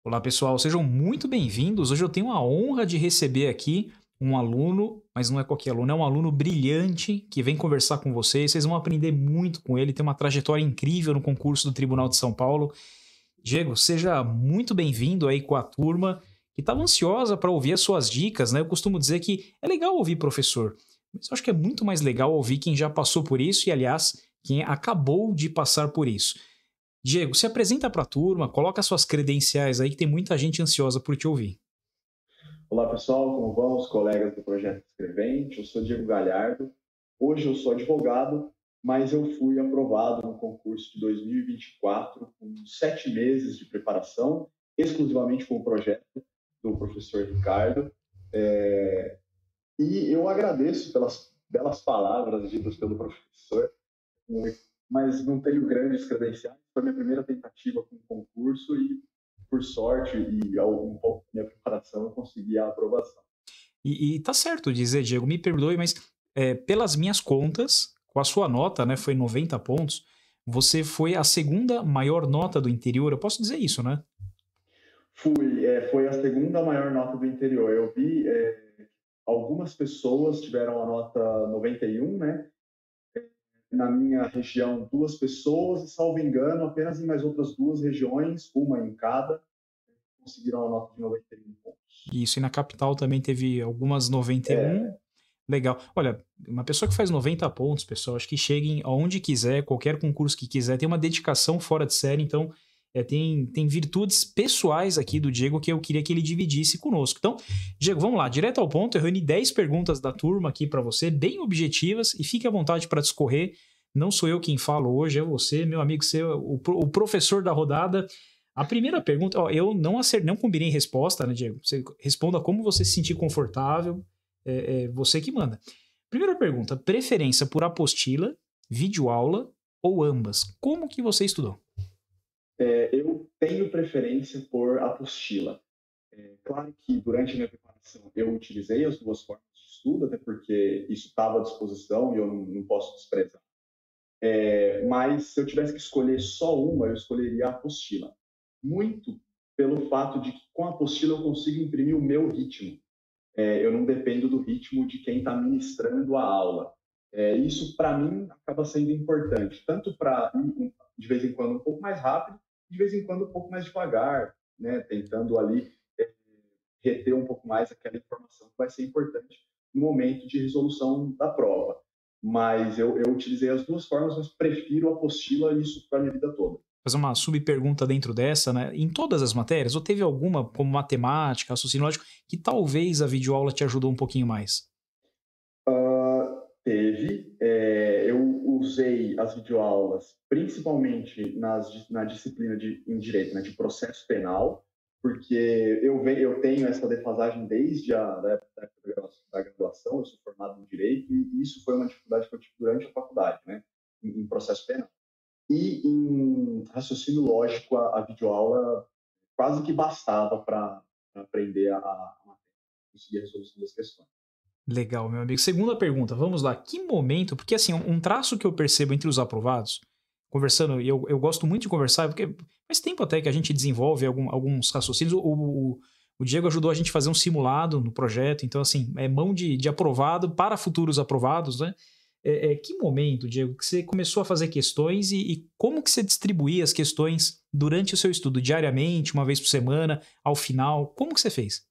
Olá, pessoal, sejam muito bem-vindos. Hoje eu tenho a honra de receber aqui um aluno, mas não é qualquer aluno, é um aluno brilhante que vem conversar com vocês. Vocês vão aprender muito com ele, tem uma trajetória incrível no concurso do Tribunal de São Paulo. Diego, seja muito bem-vindo aí com a turma que estava ansiosa para ouvir as suas dicas, né? Eu costumo dizer que é legal ouvir professor, mas eu acho que é muito mais legal ouvir quem já passou por isso e, aliás, quem acabou de passar por isso. Diego, se apresenta para a turma, coloca suas credenciais aí que tem muita gente ansiosa por te ouvir. Olá pessoal, como vão os colegas do Projeto Escrevente? Eu sou Diego Galhardo. Hoje eu sou advogado, mas eu fui aprovado no concurso de 2024 com 7 meses de preparação, exclusivamente com o projeto do professor Ricardo. E eu agradeço pelas belas palavras ditas pelo professor, mas não tenho grandes credenciais. Foi minha primeira tentativa com o concurso e, por sorte e um pouco da minha preparação, eu consegui a aprovação. E tá certo dizer, Diego, me perdoe, mas pelas minhas contas, com a sua nota, né, foi 90 pontos, você foi a segunda maior nota do interior, eu posso dizer isso, né? Foi a segunda maior nota do interior. Eu vi algumas pessoas tiveram a nota 91, né? Na minha região, duas pessoas, e salvo engano, apenas em mais outras duas regiões, uma em cada, conseguiram a nota de 91 pontos. Isso, e na capital também teve algumas 91. Legal. Olha, uma pessoa que faz 90 pontos, pessoal, acho que chegue aonde quiser, qualquer concurso que quiser, tem uma dedicação fora de série, então tem virtudes pessoais aqui do Diego que eu queria que ele dividisse conosco. Então, Diego, vamos lá, direto ao ponto, eu reuni 10 perguntas da turma aqui para você, bem objetivas, e fique à vontade para discorrer. Não sou eu quem falo hoje, é você, meu amigo, você, o professor da rodada. A primeira pergunta, ó, eu não acertei, não combinei resposta, né, Diego? Você responda como você se sentir confortável, é você que manda. Primeira pergunta, preferência por apostila, videoaula ou ambas? Como que você estudou? Eu tenho preferência por apostila. Claro que durante a minha preparação eu utilizei as duas formas de estudo, até porque isso estava à disposição e eu não posso desprezar. Mas se eu tivesse que escolher só uma, eu escolheria a apostila. Muito pelo fato de que com a apostila eu consigo imprimir o meu ritmo. Eu não dependo do ritmo de quem está ministrando a aula. Isso, para mim, acaba sendo importante, tanto para ir de vez em quando um pouco mais rápido, de vez em quando um pouco mais devagar, né? Tentando ali reter um pouco mais aquela informação que vai ser importante no momento de resolução da prova. Mas eu utilizei as duas formas, mas prefiro a apostila e isso para a minha vida toda. Fazer uma subpergunta dentro dessa, né? Em todas as matérias, ou teve alguma, como matemática, raciocínio lógico, que talvez a videoaula te ajudou um pouquinho mais? Teve. Eu usei as videoaulas principalmente na disciplina em direito, né, de processo penal, porque eu tenho essa defasagem desde da época da graduação, eu sou formado em direito, e isso foi uma dificuldade que eu tive durante a faculdade, né, em processo penal. E em raciocínio lógico, a videoaula quase que bastava para aprender a conseguir a resolução das questões. Legal, meu amigo. Segunda pergunta, vamos lá. Que momento, porque assim, um traço que eu percebo entre os aprovados, conversando, e eu gosto muito de conversar, porque faz tempo até que a gente desenvolve alguns raciocínios. O Diego ajudou a gente a fazer um simulado no projeto, então, assim, é mão de aprovado para futuros aprovados, né? Que momento, Diego, que você começou a fazer questões e como que você distribuía as questões durante o seu estudo, diariamente, uma vez por semana, ao final? Como que você fez?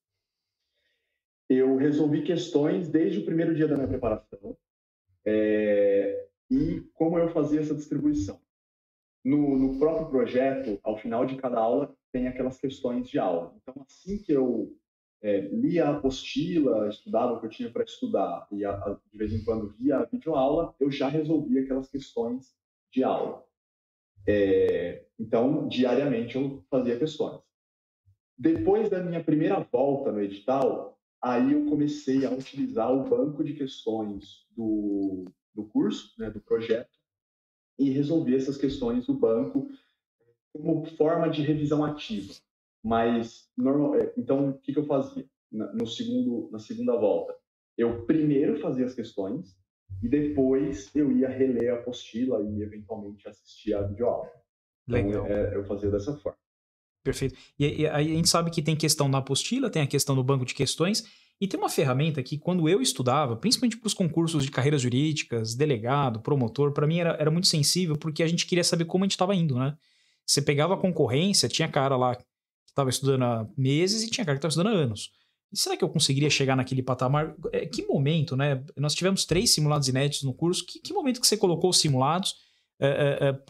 Eu resolvi questões desde o primeiro dia da minha preparação. E como eu fazia essa distribuição? No próprio projeto, ao final de cada aula, tem aquelas questões de aula. Então, assim que eu lia a apostila, estudava o que eu tinha para estudar e de vez em quando via a videoaula, eu já resolvia aquelas questões de aula. Então, diariamente eu fazia questões. Depois da minha primeira volta no edital, aí eu comecei a utilizar o banco de questões do curso, né, do projeto, e resolver essas questões do banco como forma de revisão ativa. Mas, então, o que eu fazia na segunda volta? Eu primeiro fazia as questões e depois eu ia reler a apostila e, eventualmente, assistir a videoaula. Então, Legal. eu fazia dessa forma. Perfeito. E aí a gente sabe que tem questão na apostila, tem a questão do banco de questões, e tem uma ferramenta que quando eu estudava, principalmente para os concursos de carreiras jurídicas, delegado, promotor, para mim era muito sensível, porque a gente queria saber como a gente estava indo, né? Você pegava a concorrência, tinha cara lá que estava estudando há meses e tinha cara que estava estudando há anos. E será que eu conseguiria chegar naquele patamar? Que momento, né? Nós tivemos 3 simulados inéditos no curso. Que momento que você colocou os simulados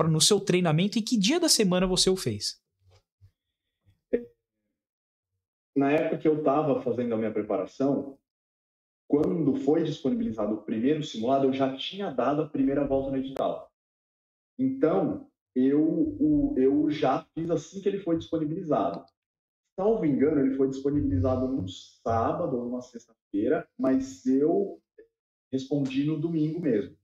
no seu treinamento e que dia da semana você o fez? Na época que eu estava fazendo a minha preparação, quando foi disponibilizado o primeiro simulado, eu já tinha dado a primeira volta no edital. Então, eu já fiz assim que ele foi disponibilizado. Salvo engano, ele foi disponibilizado num sábado ou numa sexta-feira, mas eu respondi no domingo mesmo.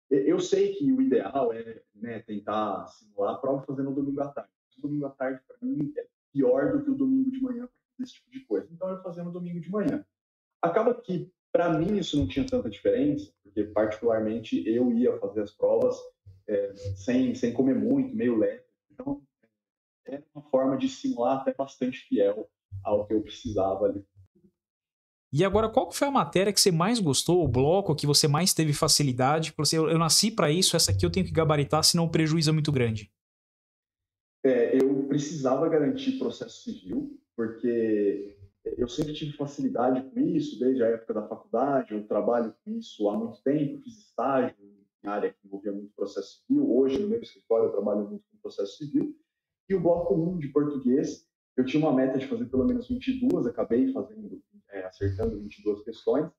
Eu sei que o ideal é, né, tentar simular a prova fazendo no domingo à tarde. O domingo à tarde, para mim, é pior do que o domingo de manhã para fazer esse tipo de coisa. Então, eu fazia no domingo de manhã. Acaba que, para mim, isso não tinha tanta diferença, porque, particularmente, eu ia fazer as provas sem comer muito, meio leve. Então, era uma forma de simular até bastante fiel ao que eu precisava ali. E agora, qual que foi a matéria que você mais gostou, o bloco que você mais teve facilidade? Falou assim, eu nasci para isso, essa aqui eu tenho que gabaritar, senão o prejuízo é muito grande. Eu precisava garantir processo civil, porque eu sempre tive facilidade com isso, desde a época da faculdade, eu trabalho com isso há muito tempo, fiz estágio em área que envolvia muito processo civil. Hoje, no meu escritório, eu trabalho muito com processo civil. E o bloco 1 de português, eu tinha uma meta de fazer pelo menos 22, acabei fazendo, acertando 22 questões,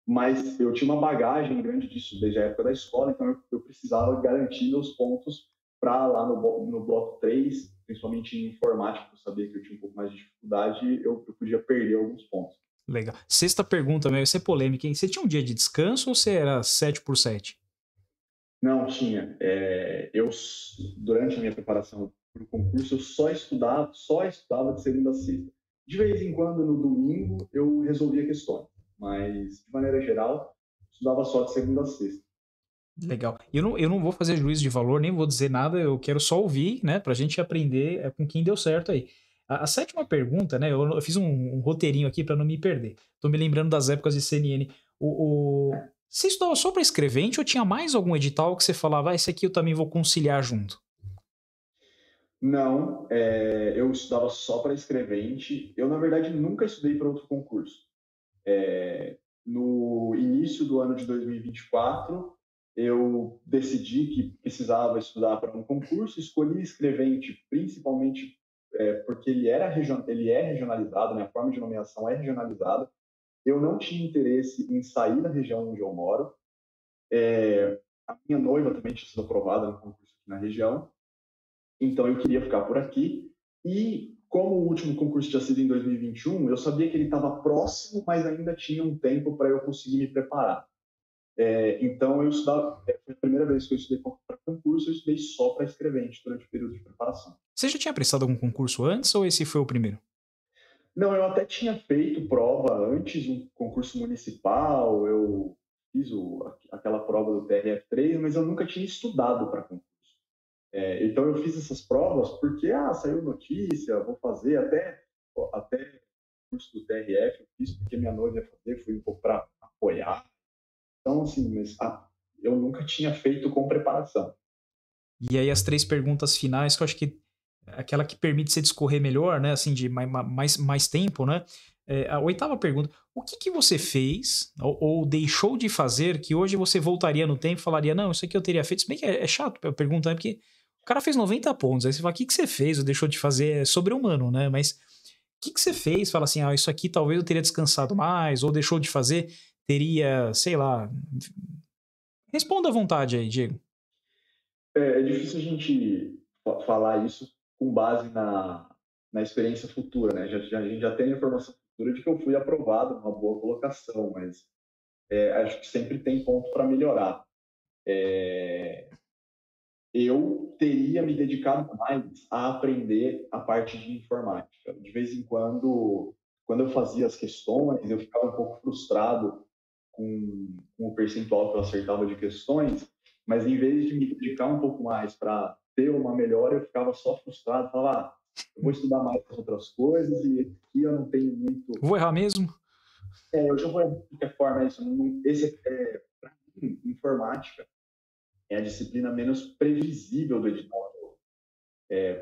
mas eu tinha uma bagagem grande disso desde a época da escola, então eu precisava garantir meus pontos para lá no bloco 3, principalmente em informática, eu sabia que eu tinha um pouco mais de dificuldade, eu podia perder alguns pontos. Legal. Sexta pergunta, vai ser polêmica, hein? Você tinha um dia de descanso ou você era 7 por 7? Não, tinha. Durante a minha preparação para o concurso, eu só estudava de segunda a sexta. De vez em quando, no domingo, eu resolvia questões, mas, de maneira geral, estudava só de segunda a sexta. Legal. Eu não vou fazer juízo de valor, nem vou dizer nada, eu quero só ouvir, né, pra gente aprender com quem deu certo aí. A sétima pergunta, né, eu fiz um roteirinho aqui para não me perder. Tô me lembrando das épocas de CNN. Você estudava só para escrevente ou tinha mais algum edital que você falava, esse aqui eu também vou conciliar junto? Não, eu estudava só para escrevente. Eu, na verdade, nunca estudei para outro concurso. No início do ano de 2024, eu decidi que precisava estudar para um concurso, escolhi escrevente principalmente porque ele é regionalizado, né? A forma de nomeação é regionalizada. Eu não tinha interesse em sair da região onde eu moro. A minha noiva também tinha sido aprovada no concurso aqui na região, então eu queria ficar por aqui. E como o último concurso tinha sido em 2021, eu sabia que ele estava próximo, mas ainda tinha um tempo para eu conseguir me preparar. Então eu estudava, foi a primeira vez que eu estudei para concurso, eu estudei só para escrevente durante o período de preparação. Você já tinha prestado algum concurso antes ou esse foi o primeiro? Não, eu até tinha feito prova antes, um concurso municipal, eu fiz aquela prova do TRF3, mas eu nunca tinha estudado para concurso. Então eu fiz essas provas porque saiu notícia, vou fazer até o curso do TRF, eu fiz porque minha noiva ia fazer, fui um pouco para apoiar. Então, assim, mas eu nunca tinha feito com preparação. E aí as 3 perguntas finais, que eu acho que é aquela que permite você discorrer melhor, né? Assim, de mais tempo, né? A oitava pergunta: o que você fez ou deixou de fazer que hoje você voltaria no tempo e falaria, não, isso aqui eu teria feito? Se bem que é chato a pergunta, né? Porque o cara fez 90 pontos. Aí você fala, o que você fez ou deixou de fazer? É sobre-humano, né? Mas o que você fez? Fala assim, isso aqui talvez eu teria descansado mais, ou deixou de fazer, teria, sei lá. Responda à vontade aí, Diego. É difícil a gente falar isso com base na experiência futura, né? A gente já tem a informação futura de que eu fui aprovado numa boa colocação, mas acho que sempre tem ponto para melhorar. Eu teria me dedicado mais a aprender a parte de informática. De vez em quando eu fazia as questões, eu ficava um pouco frustrado com o percentual que eu acertava de questões, mas em vez de me dedicar um pouco mais para ter uma melhora, eu ficava só frustrado, falava, eu vou estudar mais as outras coisas e aqui eu não tenho muito... Vou errar mesmo? Eu já vou errar de qualquer forma, para mim, informática é a disciplina menos previsível do edital.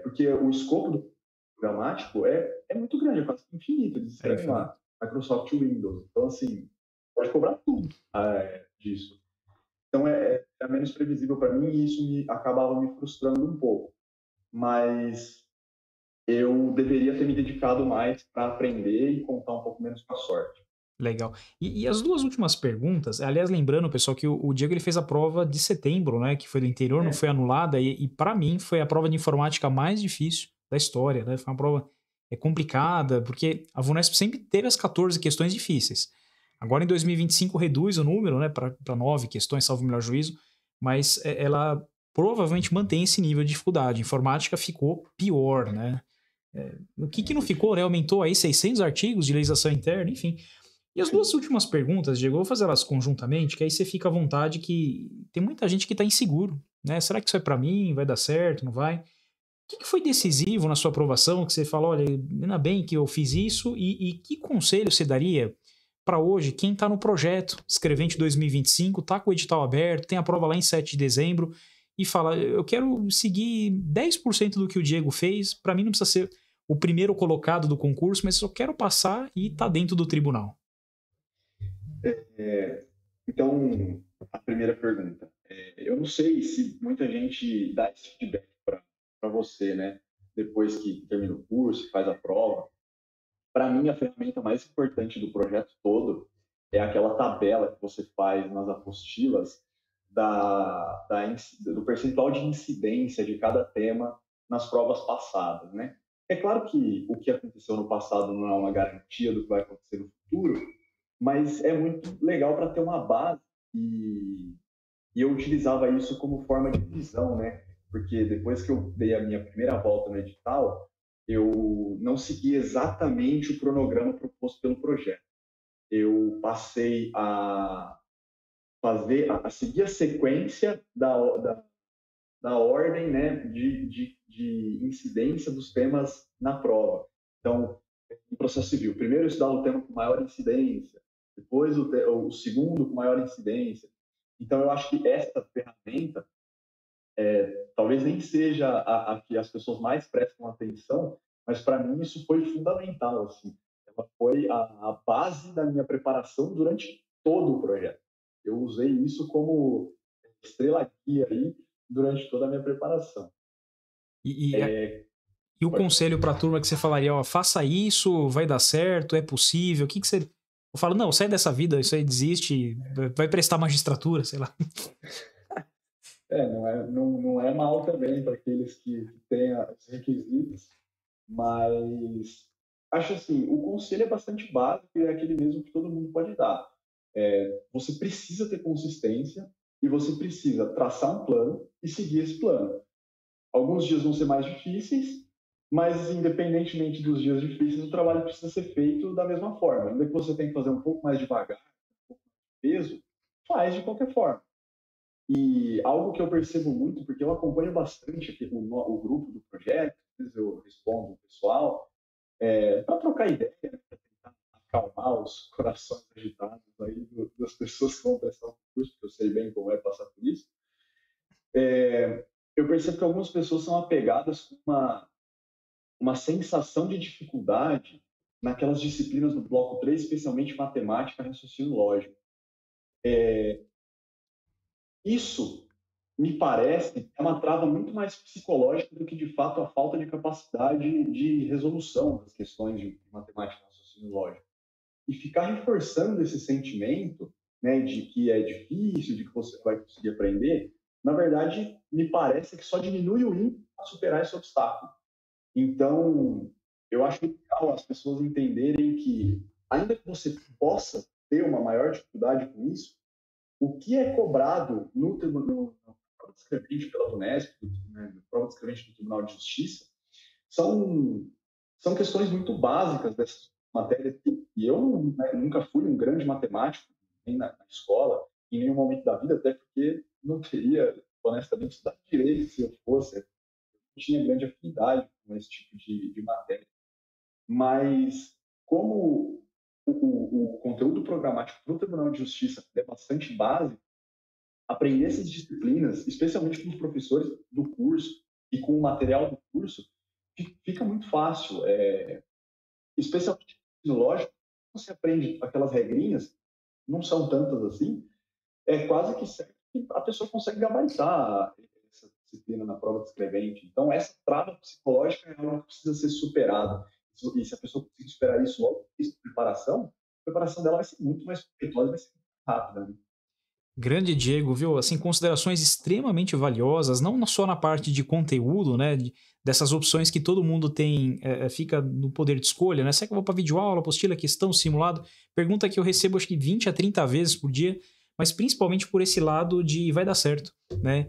Porque o escopo do programático é muito grande, é quase infinito. Eles escrevem lá, Microsoft Windows. Então, assim, pode cobrar tudo disso. Então, é menos previsível para mim e isso acabava me frustrando um pouco. Mas eu deveria ter me dedicado mais para aprender e contar um pouco menos com a sorte. Legal. E as duas últimas perguntas, aliás, lembrando, pessoal, que o Diego ele fez a prova de setembro, né? Que foi do interior, não foi anulada, e para mim foi a prova de informática mais difícil da história, né? Foi uma prova complicada, porque a VUNESP sempre teve as 14 questões difíceis. Agora em 2025 reduz o número, né? Para 9 questões, salvo o melhor juízo, mas ela provavelmente mantém esse nível de dificuldade. Informática ficou pior, né? O que não ficou, né? Aumentou aí 600 artigos de legislação interna, enfim. E as duas últimas perguntas, Diego, eu vou fazer elas conjuntamente, que aí você fica à vontade que tem muita gente que está inseguro, né? Será que isso é para mim? Vai dar certo? Não vai? O que foi decisivo na sua aprovação que você fala, olha, ainda bem que eu fiz isso e que conselho você daria para hoje, quem está no projeto Escrevente 2025, está com o edital aberto, tem a prova lá em 7 de dezembro e fala, eu quero seguir 10% do que o Diego fez, para mim não precisa ser o primeiro colocado do concurso, mas eu quero passar e tá dentro do tribunal. Então, a primeira pergunta. Eu não sei se muita gente dá esse feedback para você, né? Depois que termina o curso, faz a prova. Para mim, a ferramenta mais importante do projeto todo é aquela tabela que você faz nas apostilas do percentual de incidência de cada tema nas provas passadas, né? É claro que o que aconteceu no passado não é uma garantia do que vai acontecer no futuro, mas é muito legal para ter uma base e eu utilizava isso como forma de visão, né? Porque depois que eu dei a minha primeira volta no edital, eu não segui exatamente o cronograma proposto pelo projeto. Eu passei a seguir a sequência da ordem, né, de incidência dos temas na prova. Então, no processo civil, primeiro eu estudava o tema com maior incidência, depois o segundo com maior incidência. Então, eu acho que essa ferramenta talvez nem seja a que as pessoas mais prestam atenção, mas para mim isso foi fundamental. Assim. Ela foi a base da minha preparação durante todo o projeto. Eu usei isso como estrela guia aí durante toda a minha preparação. E o conselho para a turma que você falaria, ó, faça isso, vai dar certo, é possível, o que você... Eu falo, não, sai dessa vida, isso aí desiste, vai prestar magistratura, sei lá. Não é mal também para aqueles que têm os requisitos, mas acho assim, o conselho é bastante básico e é aquele mesmo que todo mundo pode dar. Você precisa ter consistência e você precisa traçar um plano e seguir esse plano. Alguns dias vão ser mais difíceis, mas independentemente dos dias difíceis, o trabalho precisa ser feito da mesma forma. Ainda que você tenha que fazer um pouco mais devagar, um pouco mais de peso, faz de qualquer forma. E algo que eu percebo muito, porque eu acompanho bastante aqui o grupo do projeto, às vezes eu respondo o pessoal, para trocar ideia, para tentar acalmar os corações agitados aí das pessoas que vão prestar o curso, porque eu sei bem como é passar por isso. Eu percebo que algumas pessoas são apegadas com uma sensação de dificuldade naquelas disciplinas do bloco 3, especialmente matemática e raciocínio lógico. Isso, me parece, é uma trava muito mais psicológica do que, de fato, a falta de capacidade de resolução das questões de matemática e raciocínio lógico. E ficar reforçando esse sentimento, né, de que é difícil, de que você vai conseguir aprender, na verdade, me parece que só diminui o ímpeto para superar esse obstáculo. Então, eu acho legal as pessoas entenderem que, ainda que você possa ter uma maior dificuldade com isso, o que é cobrado no prova de escrevente pela VUNESP, né, no prova de escrevente do Tribunal de Justiça, são questões muito básicas dessas matérias que eu, né, nunca fui um grande matemático, nem na escola, em nenhum momento da vida, até porque não teria, honestamente, estudado direito se eu fosse. tinha grande afinidade com esse tipo de matéria. Mas, como o conteúdo programático para o Tribunal de Justiça é bastante básico, aprender essas disciplinas, especialmente com os professores do curso e com o material do curso, fica muito fácil. Especialmente no lógico, você aprende aquelas regrinhas, não são tantas assim, é quase que certo que a pessoa consegue gabaritar essa disciplina na prova de escrevente. Então, essa trava psicológica é algo que precisa ser superada. E se a pessoa conseguir superar isso logo na preparação, a preparação dela vai ser muito mais proveitosa, vai ser muito rápida. Né? Grande Diego, viu? Assim, considerações extremamente valiosas, não só na parte de conteúdo, né? Dessas opções que todo mundo tem, fica no poder de escolha, né? Será que eu vou para videoaula, apostila, questão, simulado? Pergunta que eu recebo acho que 20 a 30 vezes por dia, mas principalmente por esse lado de vai dar certo, né?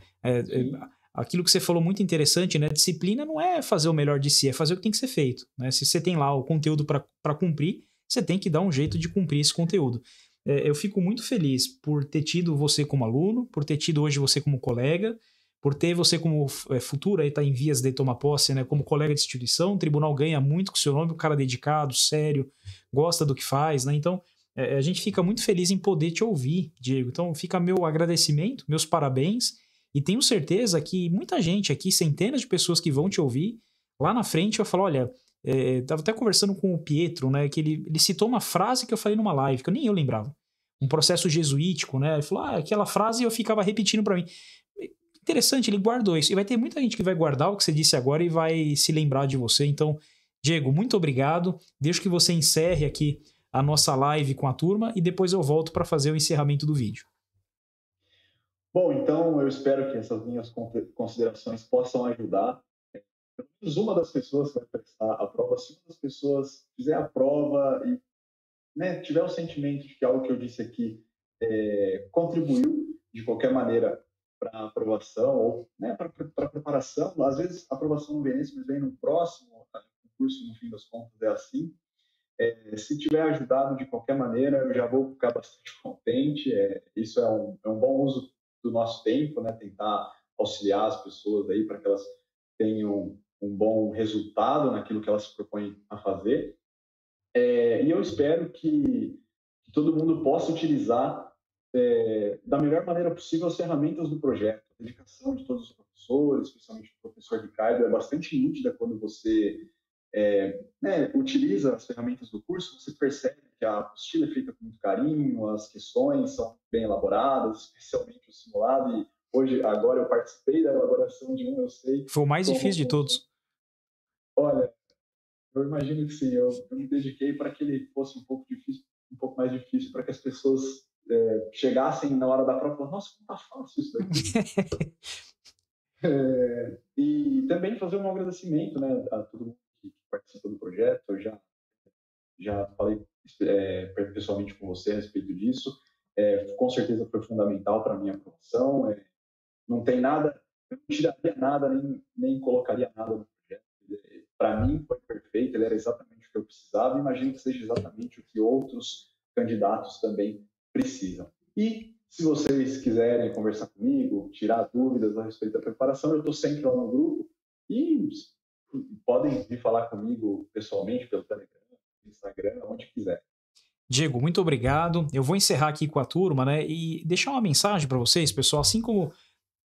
Aquilo que você falou muito interessante, né? Disciplina não é fazer o melhor de si, é fazer o que tem que ser feito, né? Se você tem lá o conteúdo para cumprir, você tem que dar um jeito de cumprir esse conteúdo. Eu fico muito feliz por ter tido você como aluno, por ter tido hoje você como colega, por ter você como futuro, aí está em vias de tomar posse, né, como colega de instituição. O tribunal ganha muito com o seu nome, um cara dedicado, sério, gosta do que faz, né? Então, a gente fica muito feliz em poder te ouvir, Diego. Então, fica meu agradecimento, meus parabéns, e tenho certeza que muita gente aqui, centenas de pessoas que vão te ouvir, lá na frente vai falar, olha... Tava até conversando com o Pietro, né? Que ele citou uma frase que eu falei numa live, que nem eu lembrava. Um processo jesuítico, né? Ele falou, aquela frase eu ficava repetindo para mim. Interessante, ele guardou isso. E vai ter muita gente que vai guardar o que você disse agora e vai se lembrar de você. Então, Diego, muito obrigado. Deixo que você encerre aqui a nossa live com a turma e depois eu volto para fazer o encerramento do vídeo. Bom, então eu espero que essas minhas considerações possam ajudar pelo menos uma das pessoas que vai prestar a prova, se uma das pessoas fizer a prova e, né, tiver o sentimento de que algo que eu disse aqui contribuiu de qualquer maneira para a aprovação ou, né, para a preparação, às vezes a aprovação não vem nesse, mas vem no próximo, o curso no fim das contas é assim. Se tiver ajudado de qualquer maneira, eu já vou ficar bastante contente. Isso é um bom uso do nosso tempo, né, tentar auxiliar as pessoas aí para que elas tenham um bom resultado naquilo que elas se propõem a fazer. E eu espero que todo mundo possa utilizar da melhor maneira possível as ferramentas do projeto. A dedicação de todos os professores, especialmente o professor Ricardo, é bastante nítida quando você utiliza as ferramentas do curso. Você percebe que a apostila é feita com muito carinho, as questões são bem elaboradas, especialmente o simulado, e agora eu participei da elaboração de eu sei. Foi o mais difícil de todos. Olha, eu imagino que sim, eu me dediquei para que ele fosse um pouco mais difícil, para que as pessoas chegassem na hora da prova e falassem, nossa, como tá fácil isso daqui. E também fazer um agradecimento, né, a todo mundo que participa do projeto. Eu já falei pessoalmente com você a respeito disso. Com certeza foi fundamental para a minha aprovação. Não tem nada, eu não tiraria nada, nem colocaria nada no projeto. Para mim foi perfeito, ele era exatamente o que eu precisava. Imagino que seja exatamente o que outros candidatos também precisam. E se vocês quiserem conversar comigo, tirar dúvidas a respeito da preparação, eu estou sempre lá no grupo e podem vir falar comigo pessoalmente pelo Telegram, Instagram, onde quiser. Diego, muito obrigado. Eu vou encerrar aqui com a turma, né? E deixar uma mensagem para vocês, pessoal. Assim como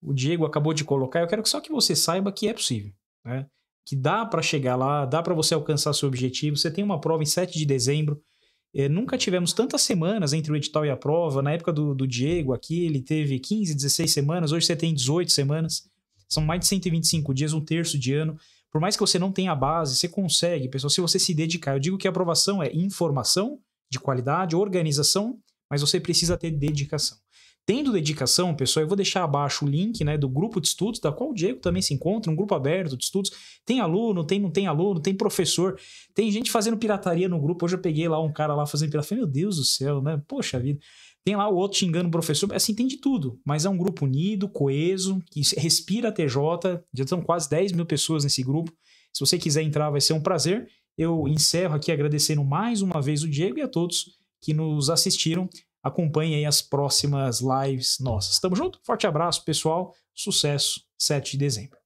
o Diego acabou de colocar, eu quero só que você saiba que é possível, né? Que dá para chegar lá, dá para você alcançar seu objetivo. Você tem uma prova em 7 de dezembro. Nunca tivemos tantas semanas entre o edital e a prova. Na época do Diego aqui, ele teve 15, 16 semanas. Hoje você tem 18 semanas. São mais de 125 dias, um terço de ano. Por mais que você não tenha a base, você consegue, pessoal, se você se dedicar. Eu digo que a aprovação é informação de qualidade, organização, mas você precisa ter dedicação. Tendo dedicação, pessoal, eu vou deixar abaixo o link, né, do grupo de estudos, da qual o Diego também se encontra, um grupo aberto de estudos. Tem aluno, não tem aluno, tem professor, tem gente fazendo pirataria no grupo. Hoje eu peguei lá um cara lá fazendo pirataria. Meu Deus do céu, né? Poxa vida. Tem lá o outro xingando o professor. Assim, tem de tudo. Mas é um grupo unido, coeso, que respira a TJ. Já são quase 10 mil pessoas nesse grupo. Se você quiser entrar, vai ser um prazer. Eu encerro aqui agradecendo mais uma vez o Diego e a todos que nos assistiram. Acompanhe aí as próximas lives nossas. Tamo junto? Forte abraço, pessoal. Sucesso, 7 de dezembro.